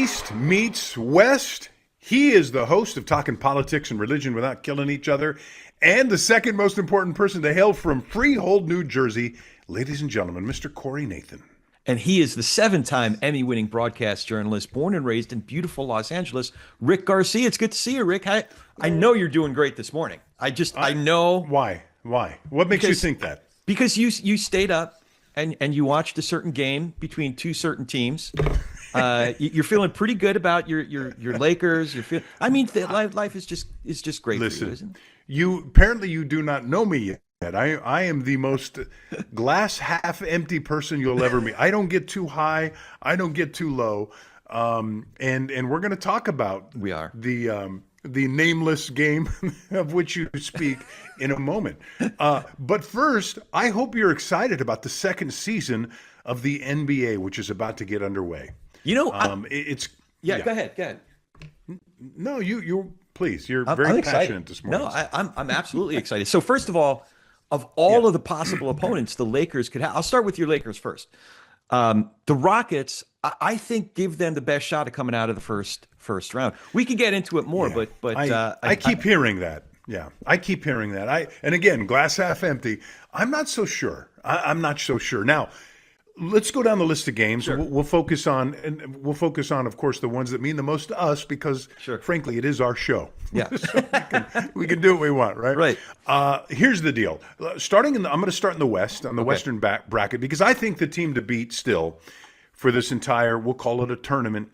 East meets West. He is the host of Talking Politics and Religion Without Killing Each Other, and the second most important person to hail from Freehold, New Jersey. Ladies and gentlemen, Mr. Corey Nathan. And he is the 7-time Emmy-winning broadcast journalist, born and raised in beautiful Los Angeles, Rick Garcia. It's good to see you, Rick. I know you're doing great this morning. I know. Why? What makes you think that? Because you stayed up and you watched a certain game between two certain teams. You're feeling pretty good about your Lakers. Life is just great. Listen, for you, isn't it? Apparently you do not know me yet. I am the most glass half empty person you'll ever meet. I don't get too high. I don't get too low. And we're going to talk about the nameless game of which you speak in a moment. But first, I hope you're excited about the second season of the NBA, which is about to get underway. Go ahead. No, you please. You're I'm very excited. passionate this morning. No, I'm absolutely excited. So first of all, of all of the possible opponents the Lakers could have, I'll start with your Lakers first. The Rockets, I think, give them the best shot of coming out of the first round. We can get into it more, but I keep hearing that. Yeah, I keep hearing that. And again, glass half empty. I'm not so sure. I'm not so sure. Now, let's go down the list of games. Sure. We'll focus on, of course, the ones that mean the most to us because, frankly, it is our show. Yeah, so we can do what we want, right? Right. Here's the deal. I'm going to start in the West, on the Western bracket, because I think the team to beat still for this entire, we'll call it a tournament,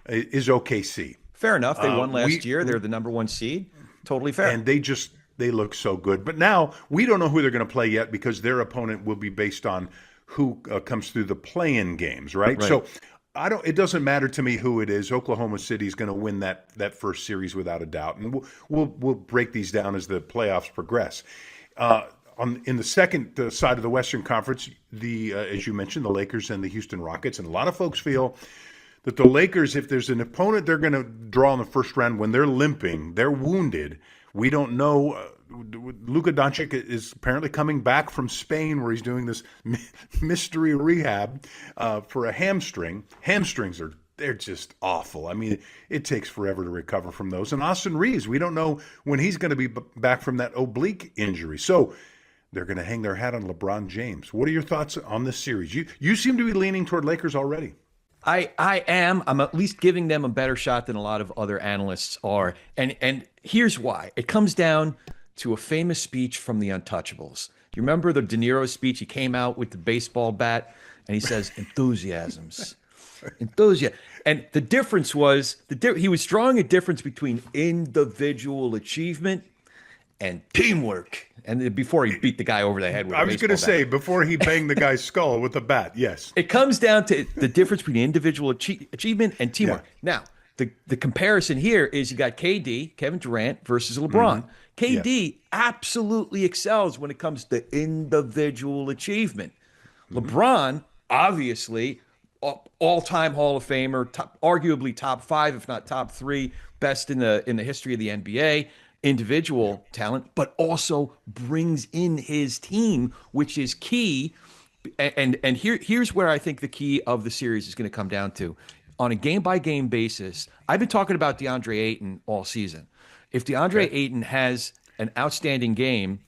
is OKC. Fair enough. They won last year. They're the number one seed. Totally fair. And they look so good. But now we don't know who they're going to play yet because their opponent will be based on who comes through the play-in games, right? So it doesn't matter to me who it is. Oklahoma City is going to win that first series without a doubt, and we'll break these down as the playoffs progress. In the second side of the Western Conference, as you mentioned, the Lakers and the Houston Rockets, and a lot of folks feel that the Lakers, if there's an opponent they're going to draw in the first round when they're limping, they're wounded. We don't know. Luka Doncic is apparently coming back from Spain where he's doing this mystery rehab for a hamstring. Hamstrings they're just awful. I mean, it takes forever to recover from those. And Austin Reeves, we don't know when he's going to be back from that oblique injury. So they're going to hang their hat on LeBron James. What are your thoughts on this series? You seem to be leaning toward Lakers already. I am. I'm at least giving them a better shot than a lot of other analysts are. And here's why. It comes down to a famous speech from the Untouchables. Do you remember the De Niro speech? He came out with the baseball bat and he says, enthusiasms. Enthusiasm. And the difference was, he was drawing a difference between individual achievement and teamwork. And before he beat the guy over the head with a baseball bat. I was going to say, before he banged the guy's skull with a bat, yes. It comes down to the difference between individual achievement and teamwork. Yeah. Now, the comparison here is you got KD, Kevin Durant, versus LeBron. Mm-hmm. KD absolutely excels when it comes to individual achievement. Mm-hmm. LeBron, obviously, all-time Hall of Famer, arguably top 5, if not top 3, best in the history of the NBA. Individual talent, but also brings in his team, which is key. And here's where I think the key of the series is going to come down to. On a game-by-game basis, I've been talking about DeAndre Ayton all season. If DeAndre Ayton has an outstanding game,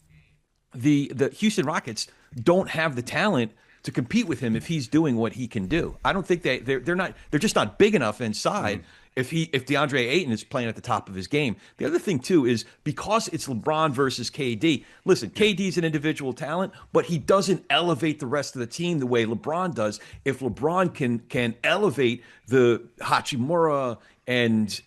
the Houston Rockets don't have the talent to compete with him if he's doing what he can do. I don't think they're just not big enough inside. Mm-hmm. If DeAndre Ayton is playing at the top of his game. The other thing, too, is because it's LeBron versus KD. Listen, KD's an individual talent, but he doesn't elevate the rest of the team the way LeBron does. If LeBron can elevate the Hachimura and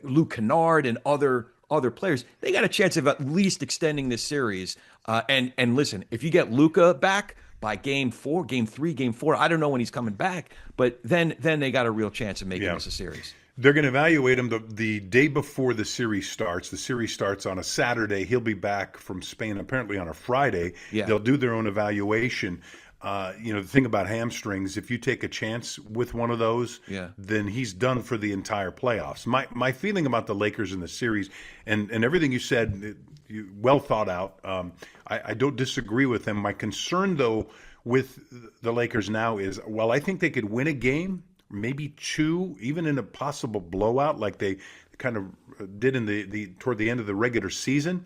Luke Kennard and other players, they got a chance of at least extending this series. And listen, if you get Luka back by game 4, game 3, game 4, I don't know when he's coming back, but then they got a real chance of making this a series. They're going to evaluate him the day before the series starts. The series starts on a Saturday. He'll be back from Spain apparently on a Friday. Yeah. They'll do their own evaluation. The thing about hamstrings, if you take a chance with one of those, then he's done for the entire playoffs. My feeling about the Lakers in the series, and everything you said, well thought out. I don't disagree with them. My concern, though, with the Lakers now is, I think they could win a game maybe 2, even in a possible blowout like they kind of did in the toward the end of the regular season.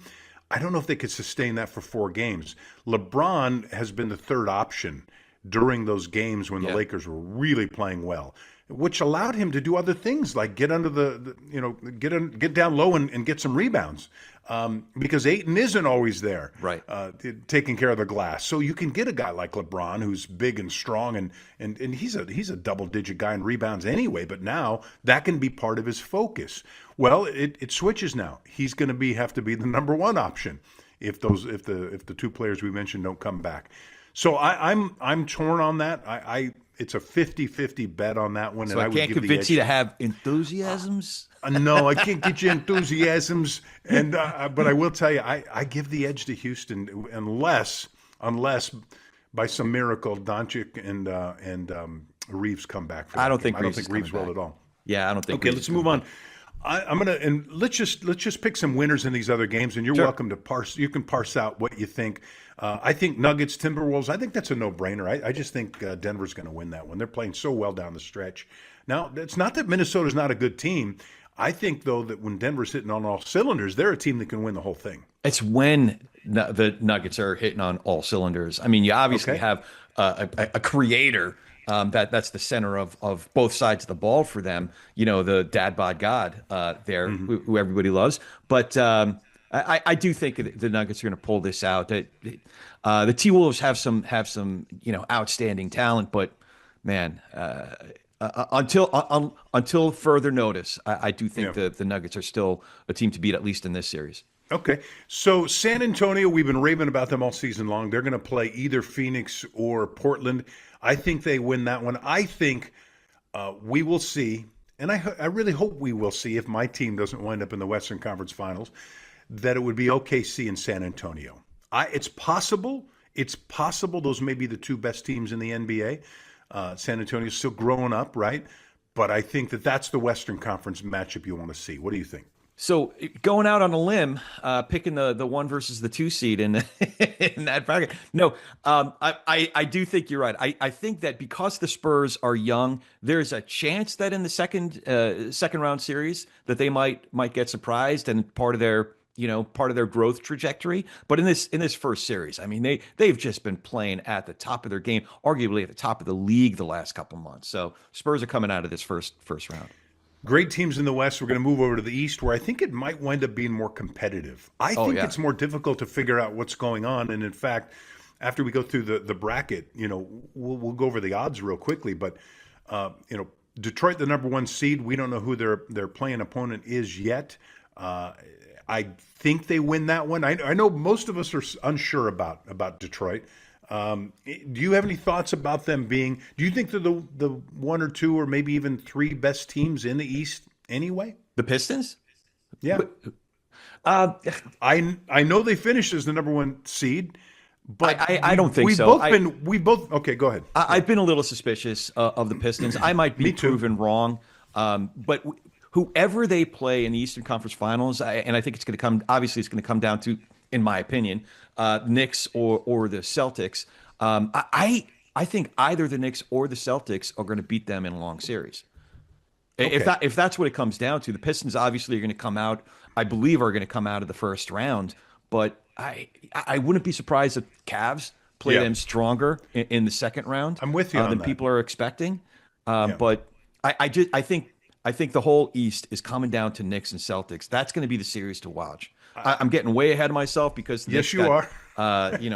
I don't know if they could sustain that for 4 games. LeBron has been the third option during those games when the Lakers were really playing well, which allowed him to do other things like get under get down low and get some rebounds, because Ayton isn't always there, right, taking care of the glass. So you can get a guy like LeBron who's big and strong, and he's a double-digit guy in rebounds anyway. But now that can be part of his focus. Well, it switches now. He's going to have to be the number 1 option if the 2 players we mentioned don't come back. So I'm torn on that. It's a 50-50 bet on that one. So and I can't convince you to have enthusiasms? No, I can't get you enthusiasms. But I will tell you, I give the edge to Houston unless by some miracle Doncic and Reeves come back. I don't think Reeves will at all. Yeah, I don't think. Okay, let's move on. I'm gonna let's just pick some winners in these other games, and you're welcome to parse. You can parse out what you think. I think Nuggets, Timberwolves. I think that's a no-brainer. I just think Denver's going to win that one. They're playing so well down the stretch. Now, it's not that Minnesota's not a good team. I think though that when Denver's hitting on all cylinders, they're a team that can win the whole thing. It's when the Nuggets are hitting on all cylinders. I mean, you obviously have a creator. That's the center of both sides of the ball for them. You know, the dad bod god there, who everybody loves. But I do think the Nuggets are going to pull this out. That the T-Wolves have some outstanding talent, but man, until further notice, I do think the Nuggets are still a team to beat, at least in this series. Okay, so San Antonio, we've been raving about them all season long. They're going to play either Phoenix or Portland. I think they win that one. I think we will see, and I really hope we will see, if my team doesn't wind up in the Western Conference Finals, that it would be OKC and San Antonio. It's possible. It's possible those may be the 2 best teams in the NBA. San Antonio's still growing up, right? But I think that's the Western Conference matchup you want to see. What do you think? So going out on a limb, picking the 1 versus the 2 seed in that bracket. No, I do think you're right. I think that because the Spurs are young, there's a chance that in the second round series that they might get surprised and part of their growth trajectory. But in this first series, I mean, they've just been playing at the top of their game, arguably at the top of the league the last couple months. So Spurs are coming out of this first round. Great teams in the West. We're going to move over to the East, where I think it might wind up being more competitive. I think it's more difficult to figure out what's going on. And in fact, after we go through the bracket, we'll go over the odds real quickly. But Detroit, the number 1 seed, we don't know who their playing opponent is yet. I think they win that one. I know most of us are unsure about Detroit. Do you have any thoughts about them being? Do you think they're the 1 or 2 or maybe even 3 best teams in the East anyway? The Pistons? Yeah. I know they finished as the number 1 seed, but I don't think so. Okay, go ahead. I've been a little suspicious of the Pistons. I might be proven wrong, but whoever they play in the Eastern Conference Finals, and I think it's going to come down to, in my opinion, Knicks or the Celtics. I think either the Knicks or the Celtics are going to beat them in a long series. Okay. If that's what it comes down to, the Pistons obviously are going to come out. I believe are going to come out of the first round, but I wouldn't be surprised if Cavs play them stronger in the second round. I'm with you on than that. People are expecting. But I think the whole East is coming down to Knicks and Celtics. That's going to be the series to watch. I'm getting way ahead of myself because the Knicks got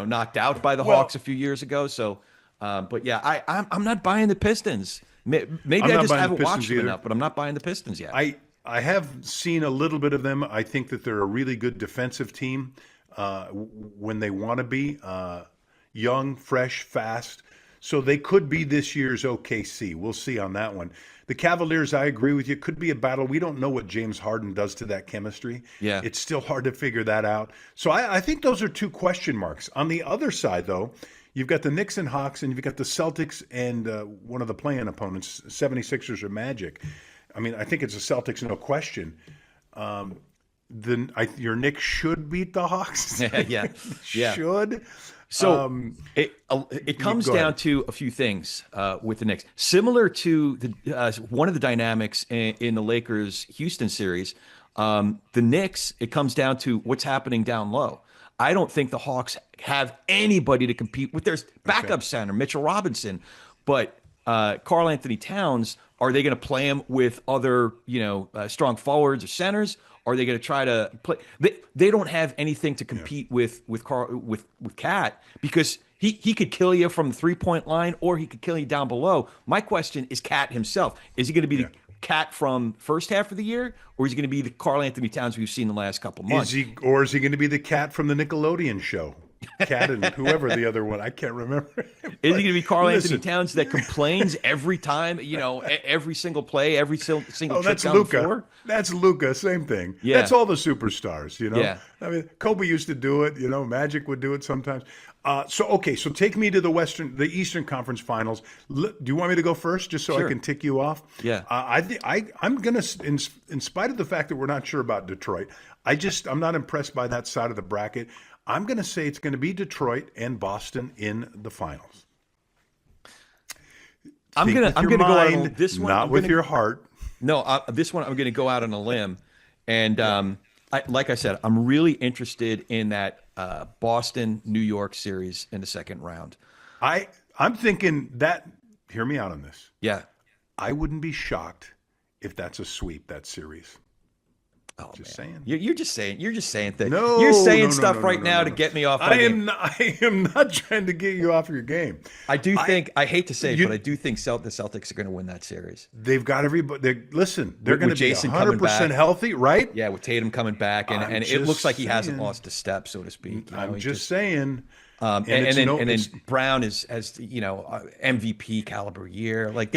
knocked out by the Hawks a few years ago. So, but yeah, I'm not buying the Pistons. Maybe I just haven't watched them enough, but I'm not buying the Pistons yet. I have seen a little bit of them. I think that they're a really good defensive team when they want to be young, fresh, fast. So they could be this year's OKC. We'll see on that one. The Cavaliers, I agree with you, could be a battle. We don't know what James Harden does to that chemistry. Yeah. It's still hard to figure that out. So I think those are 2 question marks. On the other side, though, you've got the Knicks and Hawks, and you've got the Celtics and one of the play-in opponents, 76ers or Magic. I mean, I think it's the Celtics, no question. Your Knicks should beat the Hawks. Yeah. Should. So it comes go down ahead. to a few things with the Knicks, similar to one of the dynamics in the Lakers Houston series. The Knicks, it comes down to what's happening down low. I don't think the Hawks have anybody to compete with their backup center, Mitchell Robinson, but Karl Anthony Towns. Are they going to play him with other, strong forwards or centers? Are they going to try to play? They don't have anything to compete with Cat, because he could kill you from the 3-point line, or he could kill you down below. My question is Cat himself. Is he going to be the Cat from first half of the year, or is he going to be the Karl Anthony Towns we've seen the last couple months? Is he going to be the Cat from the Nickelodeon show? Cat and whoever the other one, I can't remember. Is he going to be Karl Anthony Towns that complains every time, every single play, every single trip that's down the Luka. floor? That's Luka. Same thing. Yeah. That's all the superstars. Yeah. I mean, Kobe used to do it. Magic would do it sometimes. So take me to the Eastern Conference Finals. Do you want me to go first, just so Sure. I can tick you off? Yeah. I'm gonna, in spite of the fact that we're not sure about Detroit, I'm not impressed by that side of the bracket. I'm going to say it's going to be Detroit and Boston in the finals. I'm going to go out on this one. Not with your heart. No, this one I'm going to go out on a limb, and like I said, I'm really interested in that Boston New York series in the second round. I'm thinking that. Hear me out on this. Yeah, I wouldn't be shocked if that's a sweep, that series. Oh, just man. saying. You're just saying. You're just saying things. No, you're saying no, stuff no, right no, now no. to get me off. I am not trying to get you off your game. I do think. I hate to say it, but I do think the Celtics are going to win that series. They've got everybody. They're going to be Jason 100% healthy, right? Yeah, with Tatum coming back, and it looks like he hasn't lost a step, so to speak. I'm just saying. And then Brown has MVP caliber year. Like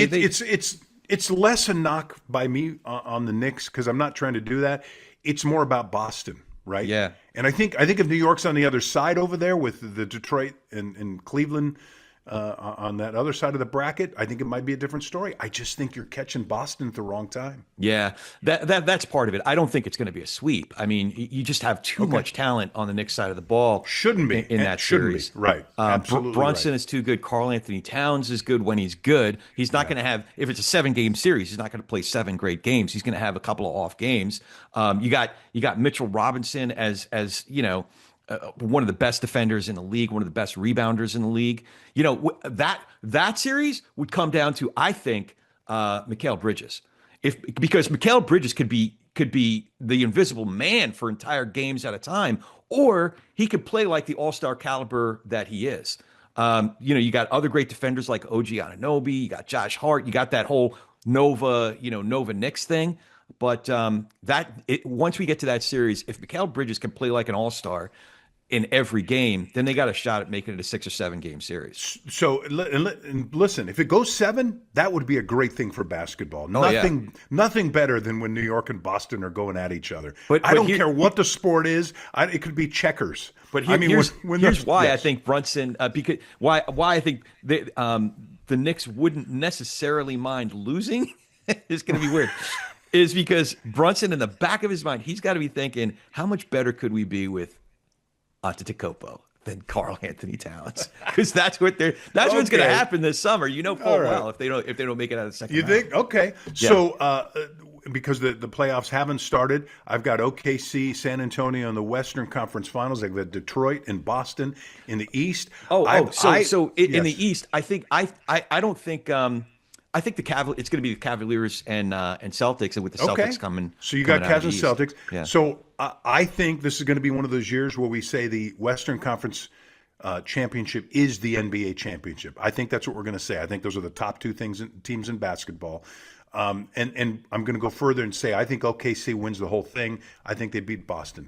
it's less a knock by me on the Knicks, because I'm not trying to do that. It's more about Boston, right? Yeah. And I think if New York's on the other side over there with the Detroit and Cleveland on that other side of the bracket, I think it might be a different story. I just think you're catching Boston at the wrong time. Yeah, that's part of it. I don't think it's going to be a sweep. I mean, you just have too much talent on the Knicks side of the ball. Shouldn't be in that series, right? Absolutely. Brunson right. is too good. Karl Anthony Towns is good when he's good. He's not going to have, if it's a 7-game series, he's not going to play 7 great games. He's going to have a couple of off games. You got Mitchell Robinson as one of the best defenders in the league, one of the best rebounders in the league. That series would come down to, I think, Mikal Bridges, because Mikal Bridges could be the invisible man for entire games at a time, or he could play like the all-star caliber that he is. You got other great defenders like OG Anunoby, you got Josh Hart, you got that whole Nova Knicks thing. But once we get to that series, if Mikal Bridges can play like an all-star in every game, then they got a shot at making it a 6 or 7 game series. So, and listen, if it goes 7, that would be a great thing for basketball. Nothing better than when New York and Boston are going at each other. But I don't care what the sport is. It could be checkers. But here's why I think Brunson, because why I think the Knicks wouldn't necessarily mind losing. It's going to be weird. Is because Brunson, in the back of his mind, he's got to be thinking, how much better could we be with Antetokounmpo than Karl Anthony Towns? Because that's what's going to happen this summer. Full well if they don't make it out of the second round. You think? Okay. Yeah. So because the playoffs haven't started, I've got OKC, San Antonio in the Western Conference Finals. I've got Detroit and Boston in the East. In the East, I think don't think. I think it's going to be the Cavaliers and Celtics, and with the Celtics coming. So you got Cavs and East. Celtics. Yeah. So I think this is going to be one of those years where we say the Western Conference championship is the NBA championship. I think that's what we're going to say. I think those are the top 2 teams in basketball. And I'm going to go further and say I think OKC wins the whole thing. I think they beat Boston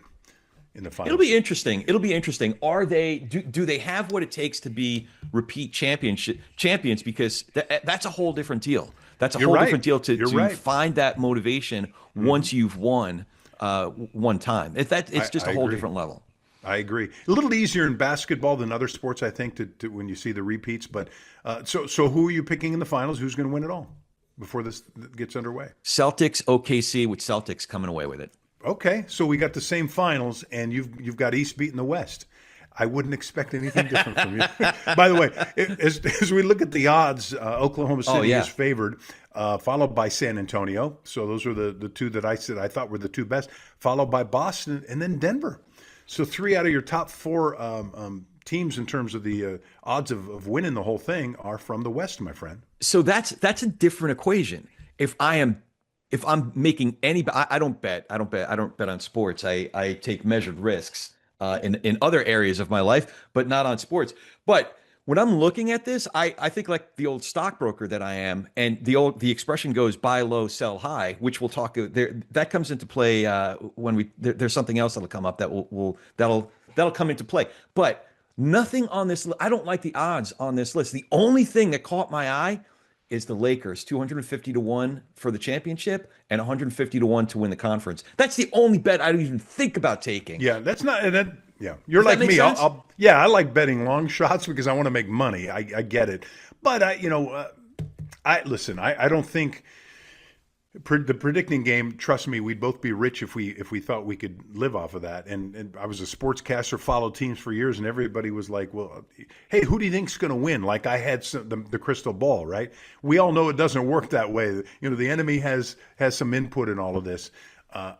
in the finals. It'll be interesting. Are they? Do they have what it takes to be repeat champions? Because that's a whole different deal. That's a whole different deal to find that motivation once you've won one time. It's just a whole different level. I agree. A little easier in basketball than other sports, I think, to when you see the repeats. But so who are you picking in the finals? Who's going to win it all before this gets underway? Celtics, OKC, with Celtics coming away with it. Okay, so we got the same finals, and you've got East beating the West. I wouldn't expect anything different from you. By the way, as we look at the odds, Oklahoma City is favored, followed by San Antonio. So those are the two that I said I thought were the two best, followed by Boston and then Denver. So 3 out of your top 4 teams in terms of the odds of winning the whole thing are from the West, my friend. So that's a different equation. If I'm making any, I don't bet on sports. I take measured risks in other areas of my life, but not on sports. But when I'm looking at this, I think like the old stockbroker that I am, and the expression goes buy low, sell high, which we'll talk there. That comes into play when there's something else that'll come up that'll come into play. But nothing on this. I don't like the odds on this list. The only thing that caught my eye is the Lakers, 250-1 for the championship and 150-1 to win the conference. That's the only bet I don't even think about taking. Yeah, that's not that. Yeah, you're like me. I like betting long shots because I want to make money. I get it, but I don't think the predicting game. Trust me, we'd both be rich if we thought we could live off of that. And I was a sportscaster, followed teams for years, and everybody was like, "Well, hey, who do you think's going to win?" Like I had the crystal ball, right? We all know it doesn't work that way. The enemy has some input in all of this,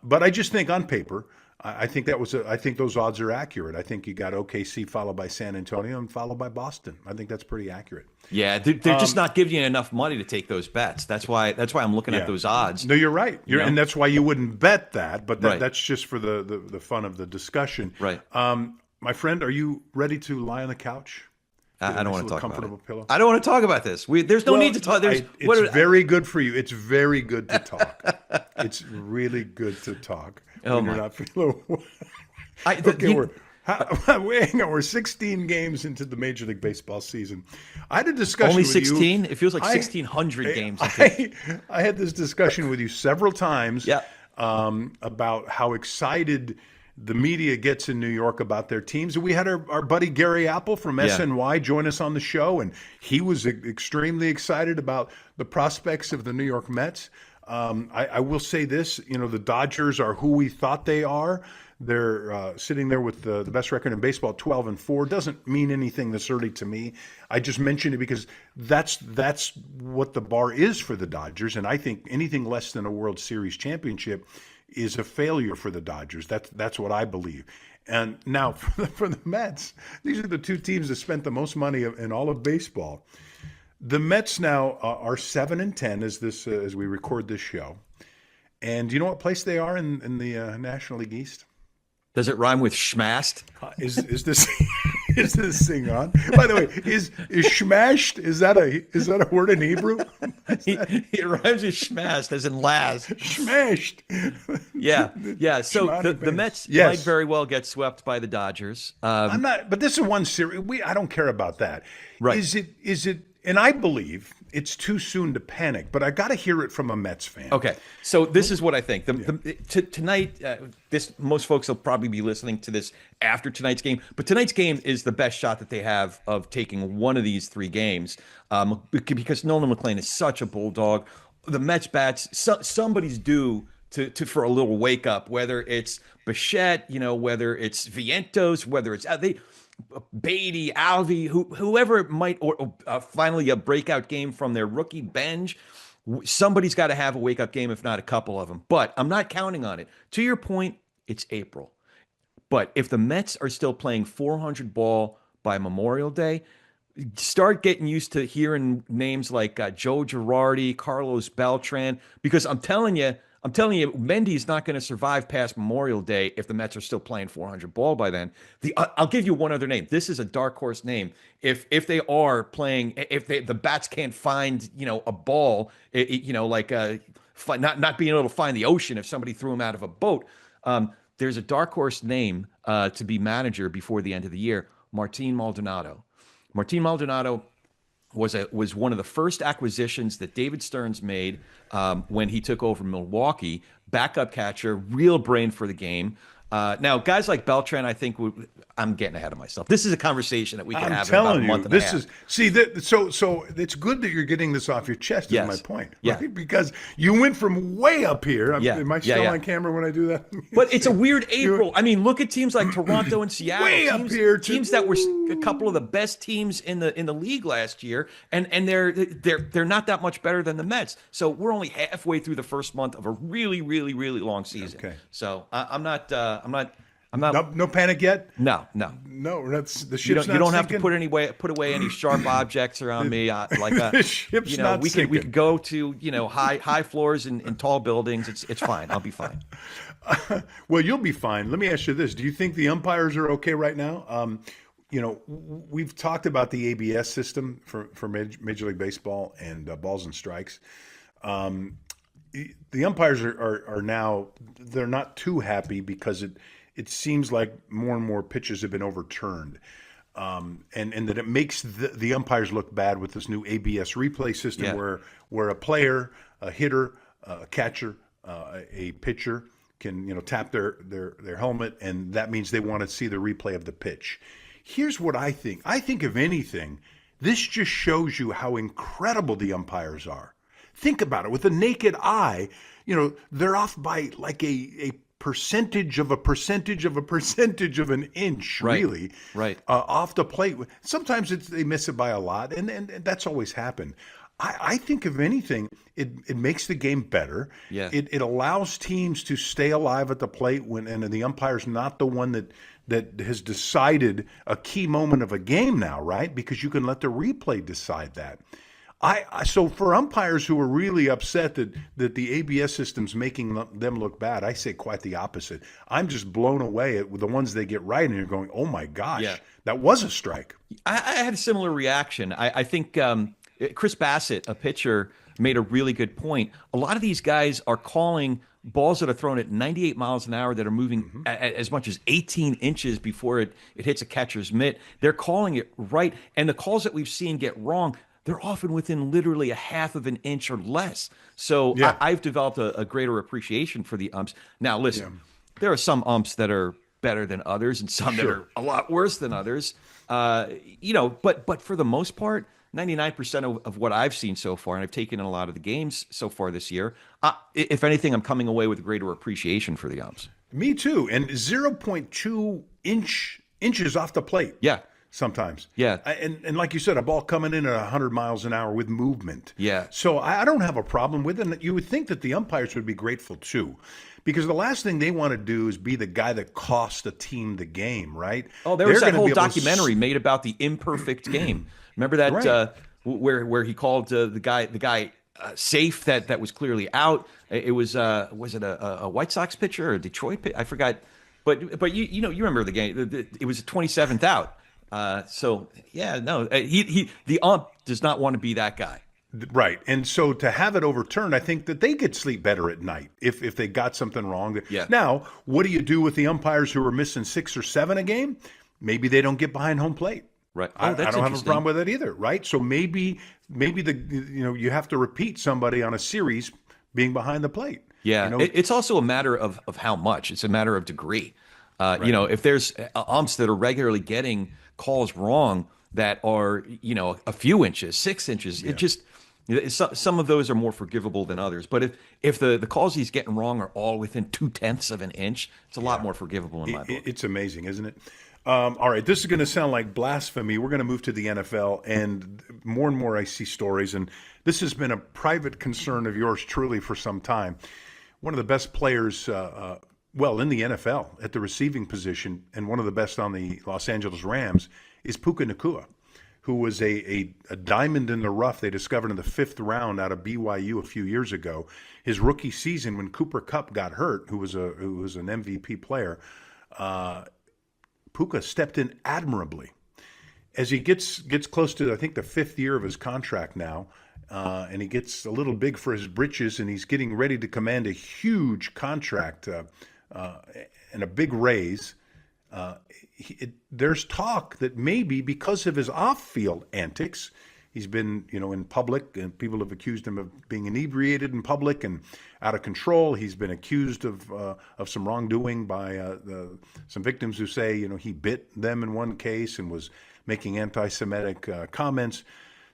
but I just think on paper. I think I think those odds are accurate. I think you got OKC followed by San Antonio and followed by Boston. I think that's pretty accurate. Yeah, they're just not giving you enough money to take those bets. That's why I'm looking at those odds. No, you're right. And that's why you wouldn't bet that. But that's just for the fun of the discussion. Right. My friend, are you ready to lie on the couch? I don't want to talk about it. Pillow? I don't want to talk about this. There's no need to talk. It's very good for you. It's very good to talk. It's really good to talk. Oh when my! You're not feeling. We're 16 games into the Major League Baseball season. I had a discussion. Only with 16? It feels like 1,600 games. I had this discussion with you several times. Yeah. About how excited the media gets in New York about their teams. And we had our buddy Gary Apple from SNY join us on the show, and he was extremely excited about the prospects of the New York Mets. I will say this, the Dodgers are who we thought they are. They're sitting there with the best record in baseball, 12-4. Doesn't mean anything this early to me. I just mentioned it because that's what the bar is for the Dodgers, and I think anything less than a World Series championship is a failure for the Dodgers. That's what I believe. And now for the Mets, these are the two teams that spent the most money in all of baseball. The Mets now are 7-10 as we record this show. And do you know what place they are in the National League East? Does it rhyme with schmast? Is this is this thing on? By the way, is schmashed? Is that a word in Hebrew? It rhymes with schmast, as in Laz. Smashed. Yeah. So the Mets might very well get swept by the Dodgers. I'm not, but this is one series. I don't care about that. Right? Is it? And I believe it's too soon to panic, but I got to hear it from a Mets fan. Okay, so this is what I think. Tonight, most folks will probably be listening to this after tonight's game, but tonight's game is the best shot that they have of taking one of these 3 games because Nolan McLean is such a bulldog. The Mets bats, somebody's due for a little wake up, whether it's Bichette, whether it's Vientos, whether it's Beatty, Alvey, whoever it might, or finally a breakout game from their rookie bench. Somebody's got to have a wake-up game, if not a couple of them. But I'm not counting on it. To your point, it's April. But if the Mets are still playing 400 ball by Memorial Day, start getting used to hearing names like Joe Girardi, Carlos Beltran, because I'm telling you, Mendy's not going to survive past Memorial Day if the Mets are still playing 400 ball by then. I'll give you one other name. This is a dark horse name. If they are playing, the bats can't find a ball, not being able to find the ocean if somebody threw them out of a boat. There's a dark horse name to be manager before the end of the year. Martin Maldonado. Martin Maldonado was one of the first acquisitions that David Stearns made when he took over Milwaukee. Backup catcher, real brain for the game. Now, guys like Beltran, I think I'm getting ahead of myself. This is a conversation that we can I'm have in about a telling month you, and a this half. is see that. So it's good that you're getting this off your chest. Yes. Is my point, Yeah. right? Because you went from way up here. Yeah. Am I Yeah, still yeah. on camera when I do that? But it's a weird April. I mean, look at teams like Toronto and Seattle. Way up teams, here, teams that were a couple of the best teams in the league last year, and they're not that much better than the Mets. So we're only halfway through the first month of a really, really, really long season. Okay. So I'm not. No panic yet. No. No, that's the You ship's don't not have to sinking? put away any sharp objects around me. The ship's not we sinking. could go to high floors and tall buildings. It's fine. I'll be fine. Well, you'll be fine. Let me ask you this: do you think the umpires are okay right now? We've talked about the ABS system for Major League Baseball and balls and strikes. The umpires are now, they're not too happy because it seems like more and more pitches have been overturned. And that it makes the umpires look bad with this new ABS replay system where a player, a hitter, a catcher, a pitcher can tap their helmet, and that means they want to see the replay of the pitch. Here's what I think. I think if anything, this just shows you how incredible the umpires are. Think about it. With the naked eye, they're off by like a percentage of a percentage of a percentage of an inch, really, right. Off the plate. Sometimes they miss it by a lot, and that's always happened. I think, if anything, it makes the game better. Yeah. It allows teams to stay alive at the plate and the umpire's not the one that has decided a key moment of a game now, right? Because you can let the replay decide that. So for umpires who are really upset that the ABS system's making them look bad, I say quite the opposite. I'm just blown away at the ones they get right, and you're going, oh my gosh, that was a strike. I had a similar reaction. I think Chris Bassett, a pitcher, made a really good point. A lot of these guys are calling balls that are thrown at 98 miles an hour that are moving as much as 18 inches before it hits a catcher's mitt. They're calling it right, and the calls that we've seen get wrong, they're often within literally a half of an inch or less. So I've developed a greater appreciation for the umps. Now, listen, there are some umps that are better than others and some that are a lot worse than others. But for the most part, 99% of what I've seen so far, and I've taken in a lot of the games so far this year, if anything, I'm coming away with greater appreciation for the umps. Me too. And 0.2 inches off the plate. Yeah. Sometimes. Yeah. And like you said, a ball coming in at 100 miles an hour with movement. Yeah. So I don't have a problem with it. And you would think that the umpires would be grateful too. Because the last thing they want to do is be the guy that cost a team the game, right? Oh, there was that whole documentary made about the imperfect game. Remember that where he called the guy safe that was clearly out. It was it a White Sox pitcher or a Detroit pitcher? I forgot. But you remember the game. It was a 27th out. The ump does not want to be that guy. Right. And so to have it overturned, I think that they could sleep better at night if they got something wrong. Yeah. Now, what do you do with the umpires who are missing 6 or 7 a game? Maybe they don't get behind home plate. Right. I don't have a problem with that either, right? So maybe you have to repeat somebody on a series being behind the plate. Yeah. It's also a matter of how much. It's a matter of degree. If there's umps that are regularly getting calls wrong that are, a few inches, 6 inches, it just some of those are more forgivable than others. But if the calls he's getting wrong are all within 0.2 of an inch, it's a lot more forgivable in my book. It's amazing, isn't it? All right, this is going to sound like blasphemy. We're going to move to the NFL, and more I see stories, and this has been a private concern of yours truly for some time. One of the best players, in the NFL at the receiving position, and one of the best on the Los Angeles Rams is Puka Nacua, who was a diamond in the rough they discovered in the 5th round out of BYU a few years ago. His rookie season, when Cooper Kupp got hurt, who was an MVP player, Puka stepped in admirably. As he gets close to, I think, the 5th year of his contract now, and he gets a little big for his britches, and he's getting ready to command a huge contract and a big raise. There's talk that maybe because of his off-field antics, He's been, in public, and people have accused him of being inebriated in public and out of control. He's been accused of some wrongdoing by some victims who say, he bit them in one case and was making anti-Semitic comments.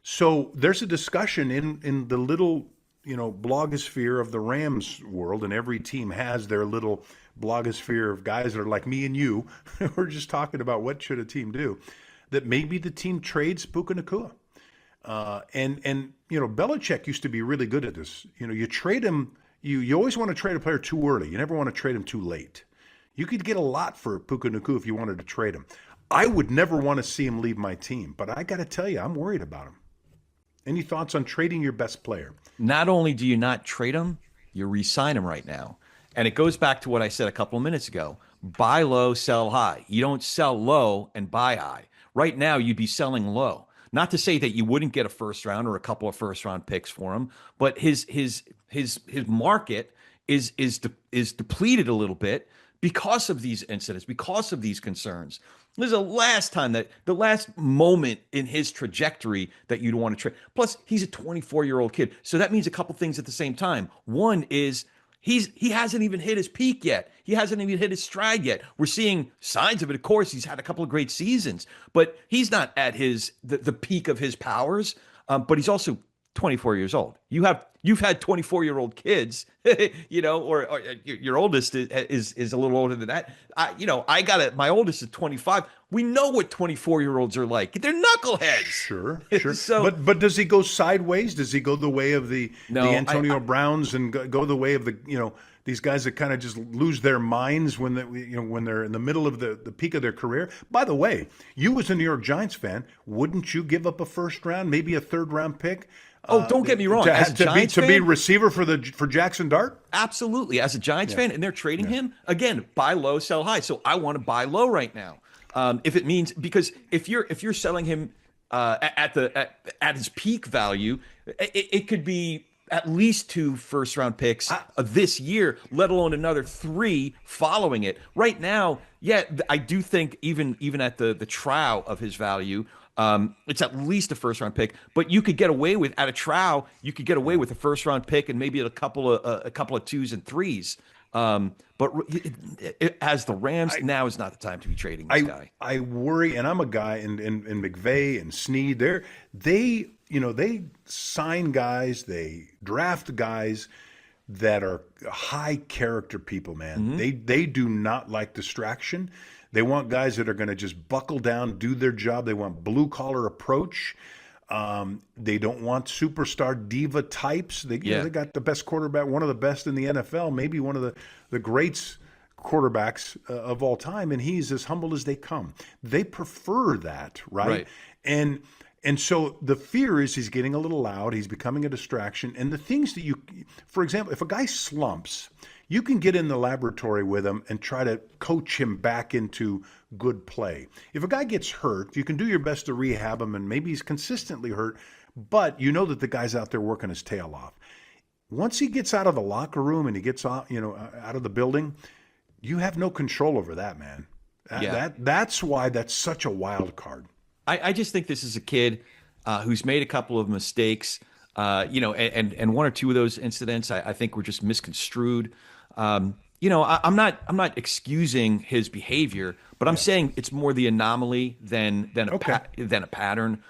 So there's a discussion in the little, blogosphere of the Rams world, and every team has their little blogosphere of guys that are like me and you. We're just talking about what should a team do, that maybe the team trades Puka Nacua. And Belichick used to be really good at this. You trade him, you always want to trade a player too early. You never want to trade him too late. You could get a lot for Puka Nacua if you wanted to trade him. I would never want to see him leave my team, but I got to tell you, I'm worried about him. Any thoughts on trading your best player? Not only do you not trade him, you re-sign him right now. And it goes back to what I said a couple of minutes ago. Buy low, sell high. You don't sell low and buy high. Right now, you'd be selling low. Not to say that you wouldn't get a first round or a couple of first round picks for him, but his market is depleted a little bit because of these incidents, because of these concerns. This is the last moment in his trajectory that you'd want to trade. Plus, he's a 24-year-old kid. So that means a couple things at the same time. One is he hasn't even hit his peak yet. He hasn't even hit his stride yet. We're seeing signs of it. Of course, he's had a couple of great seasons, but he's not at the peak of his powers. But he's also 24 years old. You've had 24-year-old kids, or your oldest is a little older than that. My oldest is 25. We know what 24-year-olds are like. They're knuckleheads. Sure. So, but does he go sideways? Does he go the way of the Antonio Browns and go the way of these guys that kind of just lose their minds when they're in the middle of the peak of their career? By the way, you as a New York Giants fan, wouldn't you give up a first round, maybe a third round pick? Oh, don't get me wrong. To be receiver for Jackson Dart? Absolutely. As a Giants fan, and they're trading him, again, buy low, sell high. So I want to buy low right now. If it means, because if you're selling him at his peak value, it could be at least 2 first round picks this year, let alone another 3 following it. Right now, I do think even at the trial of his value, it's at least a first round pick, but you could get away with at a trial. You could get away with a first round pick and maybe a couple of 2s and 3s. But as the Rams, now is not the time to be trading this guy. I worry, and I'm a guy in McVay and Snead. They sign guys, they draft guys that are high character people, man. Mm-hmm. They do not like distraction. They want guys that are going to just buckle down, do their job. They want blue-collar approach. They don't want superstar diva types. They got the best quarterback, one of the best in the NFL, maybe one of the greats quarterbacks of all time, and he's as humble as they come. They prefer that, right? And so the fear is he's getting a little loud. He's becoming a distraction. And the things that for example, if a guy slumps, you can get in the laboratory with him and try to coach him back into good play. If a guy gets hurt, you can do your best to rehab him, and maybe he's consistently hurt, but you know that the guy's out there working his tail off. Once he gets out of the locker room and he gets out of the building, you have no control over that, man. That's why that's such a wild card. I just think this is a kid who's made a couple of mistakes, and 1 or 2 of those incidents I think were just misconstrued. I'm not excusing his behavior, but I'm saying it's more the anomaly than a pattern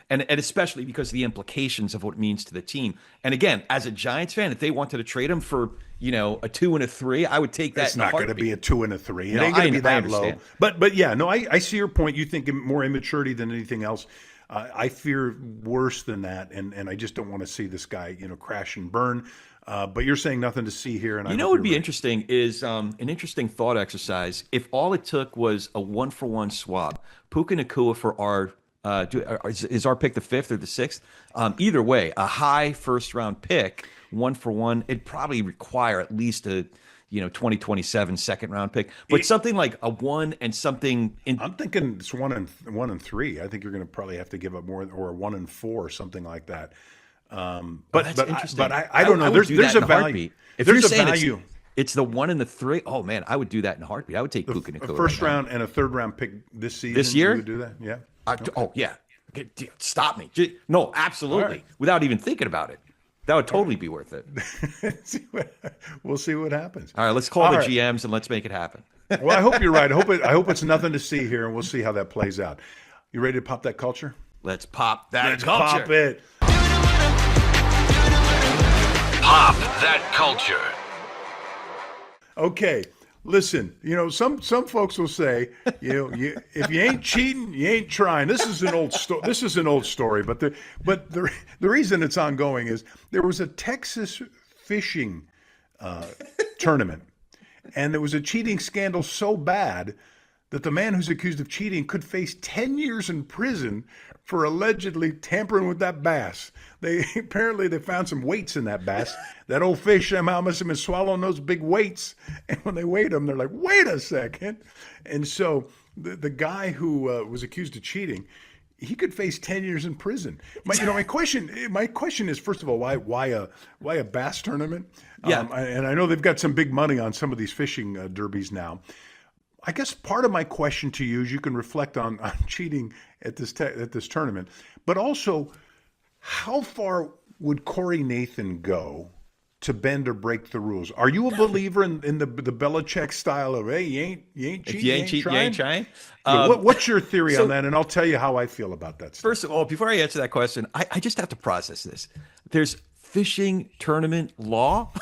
and especially because of the implications of what it means to the team. And again, as a Giants fan, if they wanted to trade him for a 2 and a 3, I would take that. It's not going to be a 2 and a 3. It ain't going to be that low. But I see your point. You think more immaturity than anything else. I fear worse than that, and I just don't want to see this guy crash and burn. But you're saying nothing to see here, and what would be interesting is an interesting thought exercise. If all it took was a 1-for-1 swap, Puka Nacua for our is our pick the 5th or the 6th? Either way, a high first round pick, 1-for-1. It'd probably require at least a 2027 second round pick, but something like a 1 and something. I'm thinking it's 1 and 3. I think you're going to probably have to give up more, or a 1 and 4 or something like that. But that's interesting. I don't know. There's a value. If you're saying it's the 1 and the 3, oh man, I would do that in a heartbeat. I would take Puka Nacua. A first round and a third round pick this season. This year, you would do that. Yeah. Oh yeah. Stop me. No, absolutely. Right. Without even thinking about it. That would totally be worth it. We'll see what happens. All right, let's call the GMs and let's make it happen. Well, I hope you're right. I hope it's nothing to see here, and we'll see how that plays out. You ready to pop that culture? Let's pop that Let's culture. pop it. Pop that culture. Okay, listen. Some folks will say, if you ain't cheating, you ain't trying. This is an old story. This is an old story, but the reason it's ongoing is there was a Texas fishing tournament, and there was a cheating scandal so bad that the man who's accused of cheating could face 10 years in prison for allegedly tampering with that bass. Apparently they found some weights in that bass. That old fish somehow must have been swallowing those big weights. And when they weighed them, they're like, wait a second. And so the guy who was accused of cheating, he could face 10 years in prison. My question is, first of all, why a bass tournament? Yeah. And I know they've got some big money on some of these fishing derbies now. I guess part of my question to you is you can reflect on cheating at this tournament, but also how far would Corey Nathan go to bend or break the rules? Are you a believer in the Belichick style of, hey, you ain't cheating, If you ain't cheating, you ain't trying? Yeah, what's your theory on that? And I'll tell you how I feel about that stuff. First of all, before I answer that question, I just have to process this. There's fishing tournament law.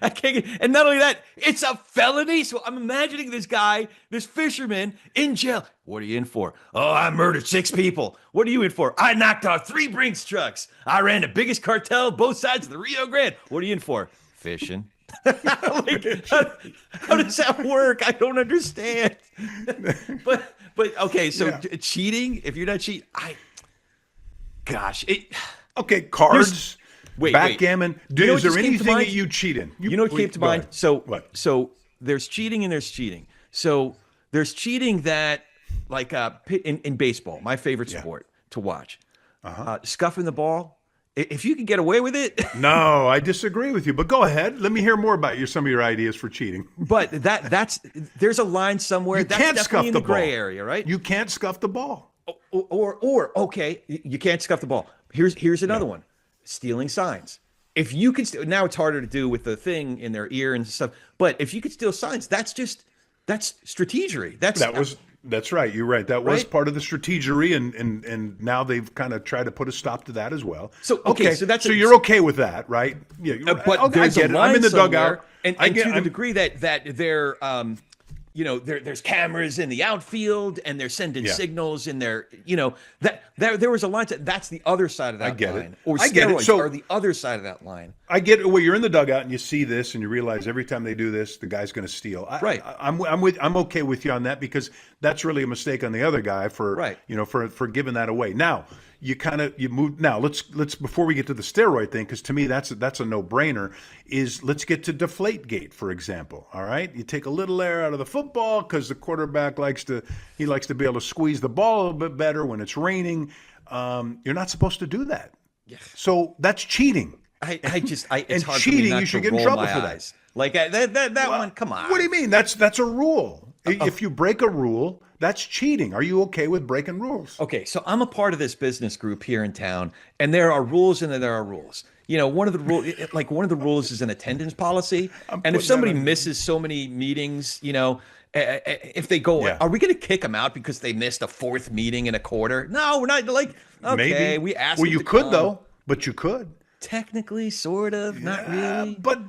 I can't get, and not only that, it's a felony. So I'm imagining this guy, this fisherman in jail. What are you in for? Oh, I murdered 6 people. What are you in for? I knocked off 3 Brinks trucks. I ran the biggest cartel both sides of the Rio Grande. What are you in for? Fishing. How does that work? I don't understand. but okay, so cheating, if you're not cheating, okay, cards. Backgammon. Is there anything that you cheat in? What came to mind? So what? So there's cheating and there's cheating. So there's cheating that, like in baseball, my favorite sport to watch, scuffing the ball. If you can get away with it. No, I disagree with you. But go ahead. Let me hear more about some of your ideas for cheating. But there's a line somewhere. You can't scuff in the the gray ball. area, right? You can't scuff the ball. Or okay, you can't scuff the ball. Here's another one. Stealing signs. If you can now it's harder to do with the thing in their ear and stuff, but if you could steal signs, that's strategery. That's right. You're right. That was right? part of the strategery, and now they've kind of tried to put a stop to that as well. So so you're okay with that, right? Yeah, but there's I get a line I'm in the somewhere, dugout, and to the degree that they're there's cameras in the outfield and they're sending signals in their, that there was a line that's the other side of that line. Or steroids are the other side of that line. I get it. Well, you're in the dugout and you see this and you realize every time they do this, the guy's going to steal. I'm okay with you on that because that's really a mistake on the other guy for giving that away. Now, you move. Now let's before we get to the steroid thing, because to me that's a no-brainer. Let's get to Deflategate, for example. All right, you take a little air out of the football because the quarterback likes to be able to squeeze the ball a little bit better when it's raining. You're not supposed to do that. Yeah. So that's cheating. It's hard cheating, for me not you should to get in roll trouble my for eyes. Like that one. Come on. What do you mean? That's a rule. If you break a rule, that's cheating. Are you okay with breaking rules? Okay, so I'm a part of this business group here in town, and there are rules and then there are rules. One of the rules is an attendance policy, and if somebody misses so many meetings, if they go, are we going to kick them out because they missed a 4th meeting in a quarter? No, we're not. Like, okay, maybe we asked. Well, them you to could come. though, but you could. Technically, sort of, not really. But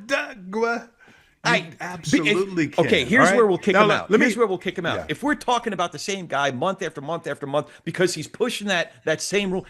I absolutely can. Okay, here's where we'll kick him out. Here's where we'll kick him out. Yeah. If we're talking about the same guy month after month after month because he's pushing that same rule,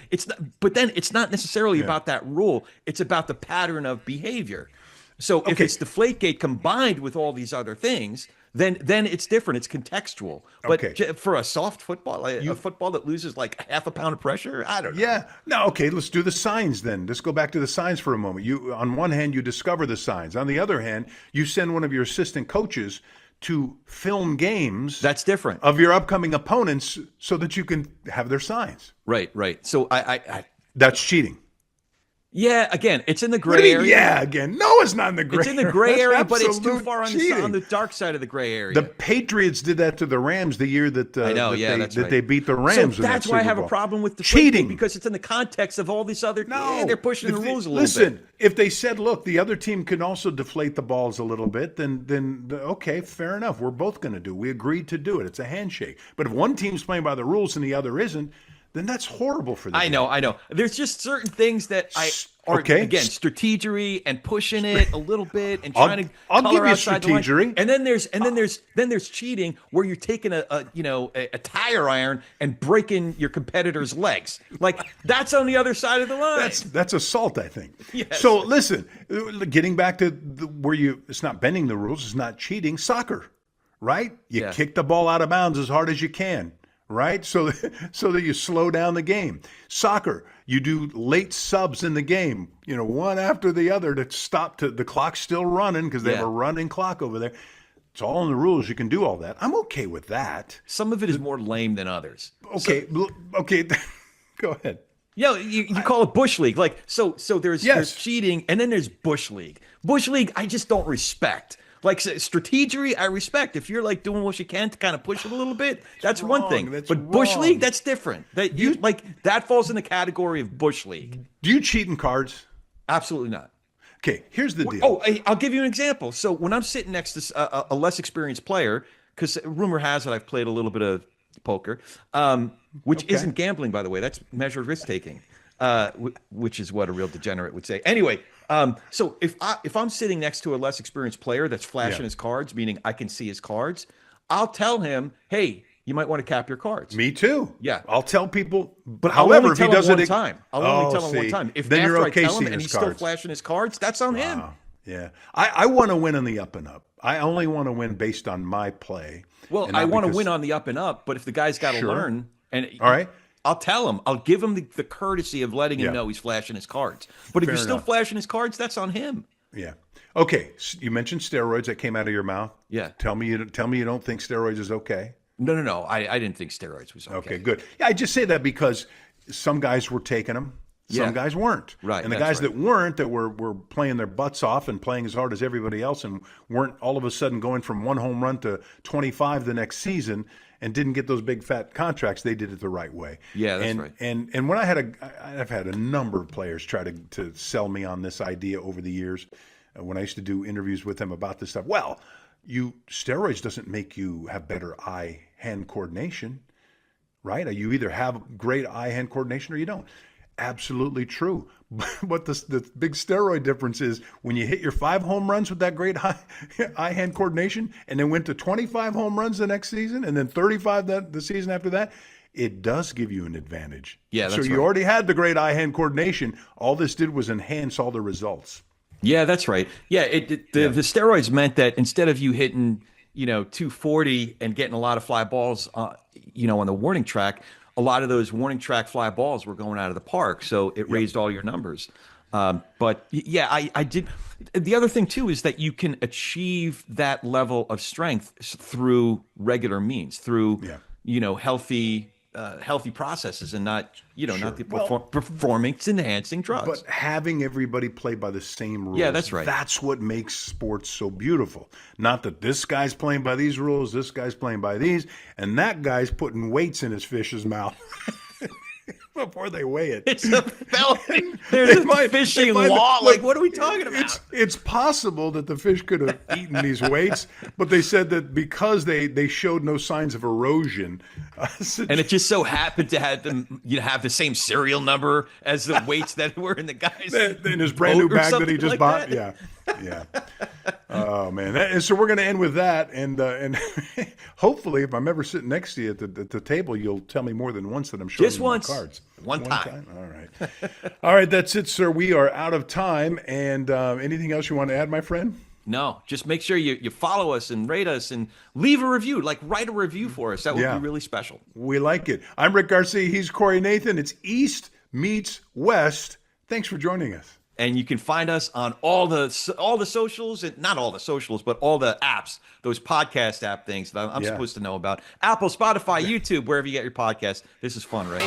but then it's not necessarily about that rule. It's about the pattern of behavior. So if it's Deflategate combined with all these other things, then it's different. It's contextual. But for a soft football, a football that loses like half a pound of pressure, I don't know. Yeah. No, okay, let's do the signs then. Let's go back to the signs for a moment. On one hand, you discover the signs. On the other hand, you send one of your assistant coaches to film games. That's different. Of your upcoming opponents so that you can have their signs. Right. So I that's cheating. Yeah, again, it's in the What gray do you mean, area. yeah, again. No, it's not in the gray It's in the gray area. area, but it's too Absolute far on cheating. the dark side of the gray area. The Patriots did that to the Rams the year that I know, that's right. they beat the Rams. So in that that's why I Super have a Bowl. problem with the cheating because it's in the context of all these other. No, they're pushing the rules a little listen, bit. if they said, "Look, the other team can also deflate the balls a little bit," then okay, fair enough. We're both going to do. We agreed to do it. It's a handshake. But if one team's playing by the rules and the other isn't, then that's horrible for them. I know. There's just certain things that are again strategery and pushing it a little bit and trying to I'll color give you outside the line. strategery. And then there's cheating where you're taking a tire iron and breaking your competitor's legs. Like that's on the other side of the line. That's assault, I think. Yes. So listen, getting back to it's not bending the rules, it's not cheating. Soccer, right? You kick the ball out of bounds as hard as you can. Right? So that you slow down the game. Soccer, you do late subs in the game, one after the other to stop the clock's still running because they have a running clock over there. It's all in the rules. You can do all that. I'm okay with that. Some of it is more lame than others. Okay. Okay. Go ahead. Yeah, you call it Bush League. Like so there's cheating and then there's Bush League. Bush League I just don't respect. Like strategery, I respect. If you're like doing what you can to kind of push it a little bit, that's one thing. But Bush League, that's different. That falls in the category of Bush League. Do you cheat in cards? Absolutely not. Okay, here's the deal. Oh, I'll give you an example. So when I'm sitting next to a less experienced player, because rumor has it I've played a little bit of poker, which isn't gambling, by the way. That's measured risk taking, which is what a real degenerate would say. Anyway. So if I'm sitting next to a less experienced player that's flashing his cards, meaning I can see his cards, I'll tell him, "Hey, you might want to cap your cards." Me too. Yeah, I'll tell people. But however, if he does it one time, I'll only tell him see. one time. If then after you're okay I tell him seeing and his he's cards. still flashing his cards, that's on him. Yeah, I want to win on the up and up. I only want to win based on my play. Well, I want to win on the up and up, but if the guy's got to learn, and all right. I'll tell him. I'll give him the courtesy of letting him know he's flashing his cards. But if he's still flashing his cards, that's on him. Yeah. Okay. You mentioned steroids that came out of your mouth. Yeah. Tell me you don't think steroids is okay. No. I didn't think steroids was okay. Okay, good. Yeah, I just say that because some guys were taking them, some guys weren't. Right. And the guys that weren't, that were playing their butts off and playing as hard as everybody else and weren't all of a sudden going from 1 home run to 25 the next season and didn't get those big fat contracts, they did it the right way. Yeah, that's right. And when I've had a number of players try to sell me on this idea over the years. When I used to do interviews with them about this stuff, steroids doesn't make you have better eye-hand coordination, right? You either have great eye-hand coordination or you don't. Absolutely true. But the big steroid difference is when you hit your 5 home runs with that great eye-hand coordination and then went to 25 home runs the next season and then 35 the season after that, it does give you an advantage. Yeah, that's so you already had the great eye-hand coordination. All this did was enhance all the results. Yeah, that's right. Yeah, the steroids meant that instead of you hitting, 240 and getting a lot of fly balls, on the warning track, a lot of those warning track fly balls were going out of the park. So it raised all your numbers. But yeah, I did. The other thing too is that you can achieve that level of strength through regular means, through healthy processes, and not not the performance enhancing drugs. But having everybody play by the same rules, that's right. That's what makes sports so beautiful. Not that this guy's playing by these rules, this guy's playing by these, and that guy's putting weights in his fish's mouth before they weigh it. It's a felony. There's a fishing law. Like, what are we talking about? It's possible that the fish could have eaten these weights, but they said that because they showed no signs of erosion, and it just so happened to have them, have the same serial number as the weights that were in the guy's in his brand new bag that he just bought. That. Yeah. Oh man! And so we're going to end with that, and hopefully, if I'm ever sitting next to you at the table, you'll tell me more than once that I'm showing just you once, my cards. One time. All right. All right. That's it, sir. We are out of time. And anything else you want to add, my friend? No. Just make sure you follow us and rate us and leave a review. Like, write a review for us. That would be really special. We like it. I'm Rick Garcia. He's Corey Nathan. It's East meets West. Thanks for joining us. And you can find us on all the socials, and not all the socials, but all the apps, those podcast app things that I'm supposed to know about. Apple, Spotify, YouTube, wherever you get your podcast. This is fun, right?